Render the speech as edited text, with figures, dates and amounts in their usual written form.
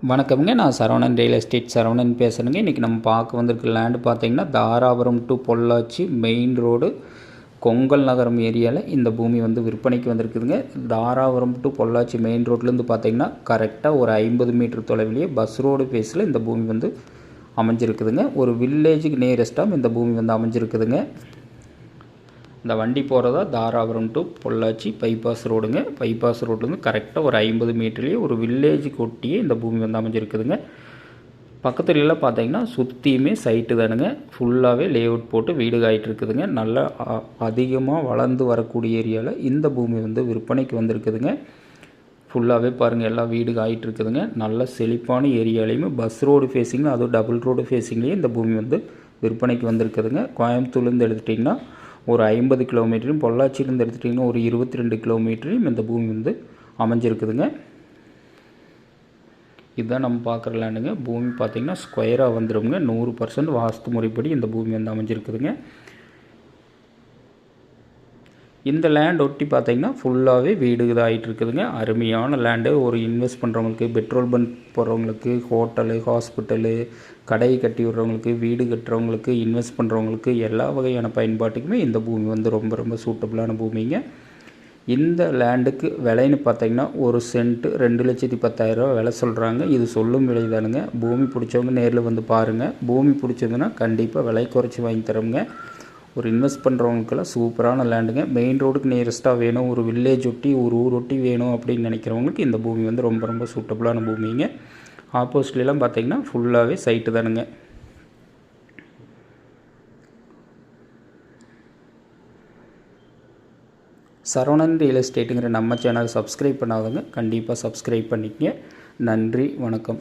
வணக்கம்ங்க. நான் Saravanan real estate Saravanan பேசுகிறேங்க. இன்றைக்கி நம்ம பார்க்க வந்திருக்க லேண்டு பார்த்திங்கன்னா Dharapuram to Pollachi main road Kongal Nagaram ஏரியாவில் இந்த பூமி வந்து விற்பனைக்கு வந்திருக்குதுங்க. தாராபுரம் டு பொள்ளாச்சி மெயின் ரோட்லேருந்து பார்த்திங்கன்னா கரெக்டாக ஒரு 50 மீட்டர் தொலைவிலேயே பஸ் ரோடு ஃபேஸில் இந்த பூமி வந்து அமைஞ்சிருக்குதுங்க. ஒரு வில்லேஜுக்கு நியரஸ்ட்டாக இந்த பூமி வந்து அமைஞ்சிருக்குதுங்க. இந்த வண்டி போகிறதா தாராபுரம் டு பொள்ளாச்சி பைபாஸ் ரோடுங்க. பைபாஸ் ரோட்லேருந்து கரெக்டாக ஒரு 50 மீட்டர்லேயே ஒரு வில்லேஜுக்கு ஒட்டியே இந்த பூமி வந்து அமைஞ்சிருக்குதுங்க. பக்கத்துலலாம் பார்த்தீங்கன்னா சுற்றியுமே சைட்டு தானுங்க. ஃபுல்லாகவே லே அவுட் போட்டு வீடு ஆகிட்டு இருக்குதுங்க. நல்லா அதிகமாக வளர்ந்து வரக்கூடிய ஏரியாவில் இந்த பூமி வந்து விற்பனைக்கு வந்திருக்குதுங்க. ஃபுல்லாகவே பாருங்கள், எல்லாம் வீடு ஆகிட்டு இருக்குதுங்க. நல்ல செழிப்பான ஏரியாலையுமே பஸ் ரோடு ஃபேஸிங்கில் அதுவும் டபுள் ரோடு ஃபேஸிங்லேயே இந்த பூமி வந்து விற்பனைக்கு வந்திருக்குதுங்க. கோயம்புத்தூர்லேருந்து எடுத்துட்டிங்கன்னா ஒரு 50 கிலோமீட்டரும், பொள்ளாச்சியிலேருந்து எடுத்துட்டிங்கன்னா ஒரு 22 கிலோமீட்டரையும் இந்த பூமி வந்து அமைஞ்சிருக்குதுங்க. இதுதான் நம்ம பார்க்குற லேண்டுங்க. பூமி பார்த்திங்கன்னா ஸ்கொயராக வந்துடுங்க. 100% வாஸ்து முறைப்படி இந்த பூமி வந்து அமைஞ்சிருக்குதுங்க. இந்த லேண்ட் ஒட்டி பார்த்திங்கன்னா ஃபுல்லாகவே வீடு இதாகிட்டு இருக்குதுங்க. அருமையான லேண்டு. ஒரு இன்வெஸ்ட் பண்ணுறவங்களுக்கு, பெட்ரோல் பங்க் போகிறவங்களுக்கு, ஹோட்டலு, ஹாஸ்பிட்டலு, கடை கட்டி விடுறவங்களுக்கு, வீடு கட்டுறவங்களுக்கு, இன்வெஸ்ட் பண்ணுறவங்களுக்கு எல்லா வகையான பயன்பாட்டுக்குமே இந்த பூமி வந்து ரொம்ப ரொம்ப சூட்டபுளான பூமிங்க. இந்த லேண்டுக்கு விலைன்னு பார்த்தீங்கன்னா ஒரு சென்ட்டு 2,10,000 விலை சொல்கிறாங்க. இது சொல்லும் விலை தானுங்க. பூமி பிடிச்சவங்க நேரில் வந்து பாருங்கள். பூமி பிடிச்சதுன்னா கண்டிப்பாக விலை குறைச்சி வாங்கி தரோங்க. ஒரு இன்வெஸ்ட் பண்ணுறவங்களுக்கெல்லாம் சூப்பரான லேண்டுங்க. மெயின் ரோடுக்கு நியரஸ்ட்டாக வேணும், ஒரு வில்லேஜ் ஒட்டி ஒரு ஊர் ஒட்டி வேணும் அப்படின்னு நினைக்கிறவங்களுக்கு இந்த பூமி வந்து ரொம்ப ரொம்ப சூட்டபுளான பூமிங்க. ஆப்போசிட்லாம் பார்த்தீங்கன்னா ஃபுல்லாகவே சைட்டு தானுங்க. சரவணன் ரியல் எஸ்டேட்டுங்கிற நம்ம சேனல் சப்ஸ்கிரைப் பண்ணாதவங்க கண்டிப்பாக சப்ஸ்கிரைப் பண்ணிக்கங்க. நன்றி, வணக்கம்.